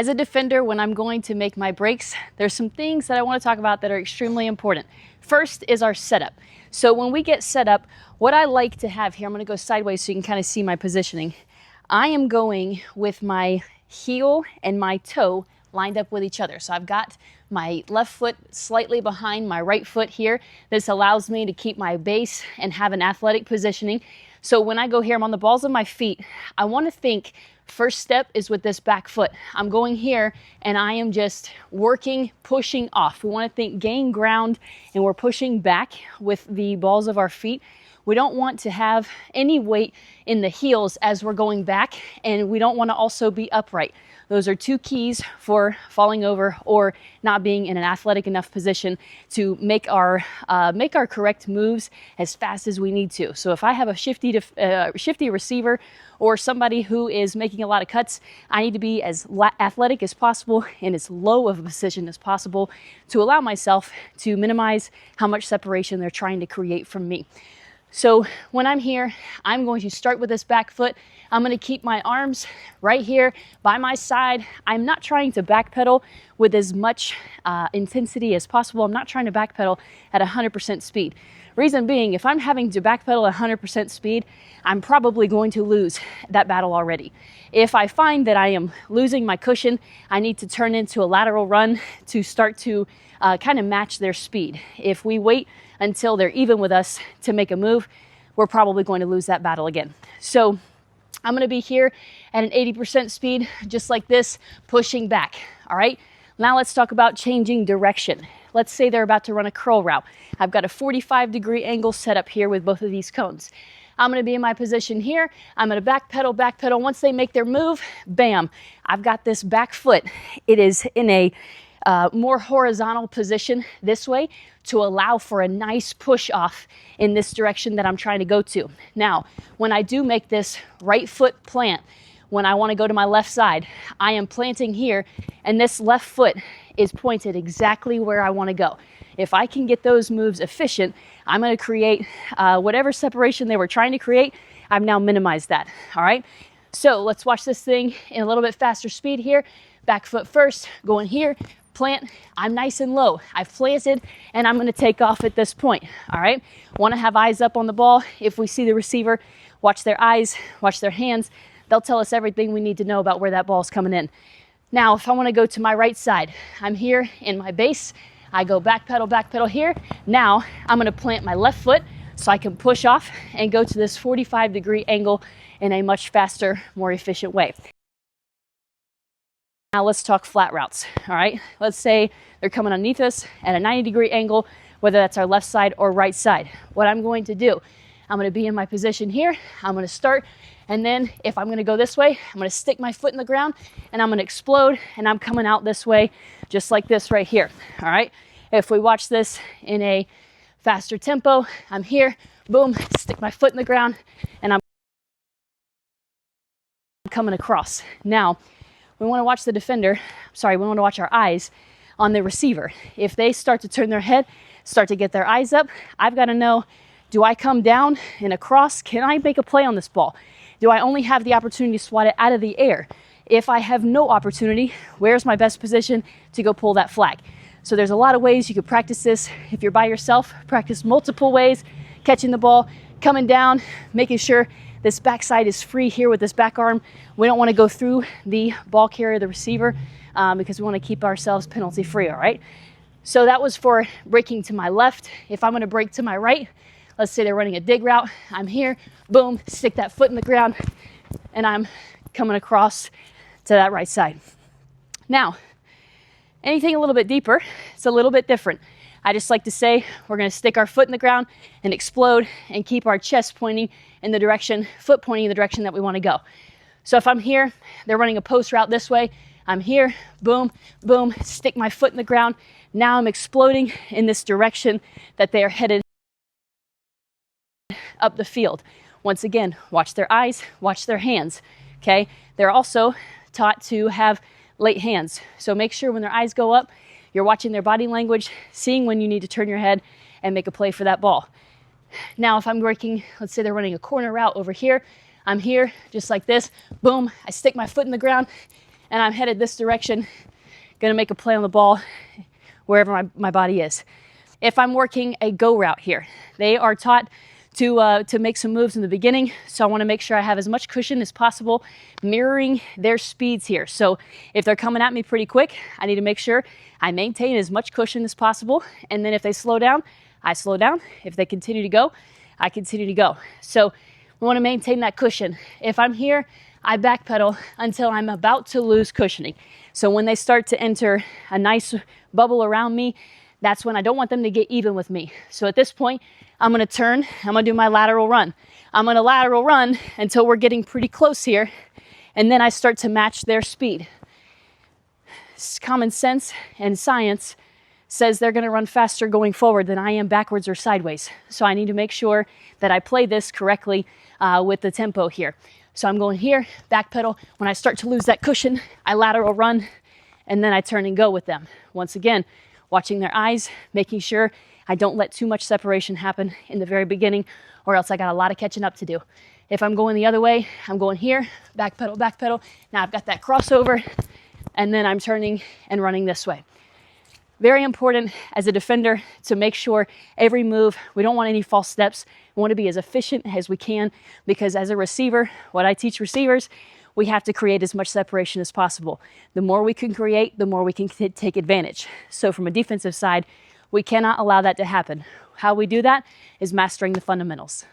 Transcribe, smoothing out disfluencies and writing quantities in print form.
As a defender, when I'm going to make my breaks, there's some things that I want to talk about that are extremely important. First is our setup. So when we get set up, what I like to have here, I'm going to go sideways so you can kind of see my positioning. I am going with my heel and my toe lined up with each other. So I've got my left foot slightly behind my right foot here. This allows me to keep my base and have an athletic positioning. So when I go here, I'm on the balls of my feet. I want to think first step is with this back foot. I'm going here and I am just working, pushing off. We want to think gain ground and we're pushing back with the balls of our feet. We don't want to have any weight in the heels as we're going back, and we don't want to also be upright. Those are two keys for falling over or not being in an athletic enough position to make our correct moves as fast as we need to. So if I have a shifty receiver or somebody who is making a lot of cuts, I need to be as athletic as possible and as low of a position as possible to allow myself to minimize how much separation they're trying to create from me. So when I'm here, I'm going to start with this back foot. I'm going to keep my arms right here by my side. I'm not trying to backpedal with as much intensity as possible. I'm not trying to backpedal at 100% speed. Reason being, if I'm having to backpedal at 100% speed, I'm probably going to lose that battle already. If I find that I am losing my cushion, I need to turn into a lateral run to start to kind of match their speed. If we wait until they're even with us to make a move, we're probably going to lose that battle again. So I'm going to be here at an 80% speed, just like this, pushing back. All right. Now let's talk about changing direction. Let's say they're about to run a curl route. I've got a 45-degree angle set up here with both of these cones. I'm going to be in my position here. I'm going to backpedal. Once they make their move, bam, I've got this back foot. It is in a more horizontal position this way to allow for a nice push off in this direction that I'm trying to go to. Now, when I do make this right foot plant, when I want to go to my left side, I am planting here and this left foot is pointed exactly where I want to go. If I can get those moves efficient, I'm going to create whatever separation they were trying to create. I've now minimized that. All right. So let's watch this thing in a little bit faster speed here. Back foot first, going here, plant. I'm nice and low. I've planted and I'm going to take off at this point. All right. Want to have eyes up on the ball. If we see the receiver, watch their eyes, watch their hands. They'll tell us everything we need to know about where that ball is coming in. Now, if I want to go to my right side, I'm here in my base. I go backpedal here. Now I'm going to plant my left foot so I can push off and go to this 45-degree angle in a much faster, more efficient way. Now let's talk flat routes. All right. Let's say they're coming underneath us at a 90-degree angle, whether that's our left side or right side. What I'm going to do, I'm going to be in my position here. I'm going to start. And then if I'm going to go this way, I'm going to stick my foot in the ground and I'm going to explode and I'm coming out this way, just like this right here. All right. If we watch this in a faster tempo, I'm here, boom, stick my foot in the ground and I'm coming across. Now, we want to watch the defender. We want to watch our eyes on the receiver. If they start to turn their head, start to get their eyes up, I've got to know, do I come down and across? Can I make a play on this ball? Do I only have the opportunity to swat it out of the air? If I have no opportunity, where's my best position to go pull that flag? So there's a lot of ways you could practice this. If you're by yourself, practice multiple ways, catching the ball, coming down, making sure this backside is free here with this back arm. We don't want to go through the ball carrier, the receiver, because we want to keep ourselves penalty free, all right? So that was for breaking to my left. If I'm going to break to my right, let's say they're running a dig route. I'm here, boom, stick that foot in the ground, and I'm coming across to that right side. Now, anything a little bit deeper, it's a little bit different. I just like to say we're going to stick our foot in the ground and explode and keep our chest pointing in the direction, foot pointing in the direction that we want to go. So if I'm here, they're running a post route this way. I'm here, boom, boom, stick my foot in the ground. Now I'm exploding in this direction that they are headed up the field. Once again, watch their eyes, watch their hands, okay? They're also taught to have late hands. So make sure when their eyes go up, you're watching their body language, seeing when you need to turn your head and make a play for that ball. Now, if I'm breaking, let's say they're running a corner route over here, I'm here just like this, boom, I stick my foot in the ground and I'm headed this direction, gonna make a play on the ball wherever my body is. If I'm working a go route here, they are taught to make some moves in the beginning, so I want to make sure I have as much cushion as possible, mirroring their speeds here. So if they're coming at me pretty quick, I need to make sure I maintain as much cushion as possible, and then if they slow down, I slow down. If they continue to go, I continue to go. So we want to maintain that cushion. If I'm here, I backpedal until I'm about to lose cushioning. So when they start to enter a nice bubble around me, that's when I don't want them to get even with me. So at this point, I'm gonna turn, I'm gonna do my lateral run. I'm gonna lateral run until we're getting pretty close here, and then I start to match their speed. Common sense and science says they're gonna run faster going forward than I am backwards or sideways. So I need to make sure that I play this correctly with the tempo here. So I'm going here, backpedal. When I start to lose that cushion, I lateral run, and then I turn and go with them. Once again, watching their eyes, making sure I don't let too much separation happen in the very beginning, or else I got a lot of catching up to do. If I'm going the other way, I'm going here, backpedal, backpedal. Now I've got that crossover, and then I'm turning and running this way. Very important as a defender to make sure every move, we don't want any false steps. We want to be as efficient as we can, because as a receiver, what I teach receivers, we have to create as much separation as possible. The more we can create, the more we can take advantage. So from a defensive side, we cannot allow that to happen. How we do that is mastering the fundamentals.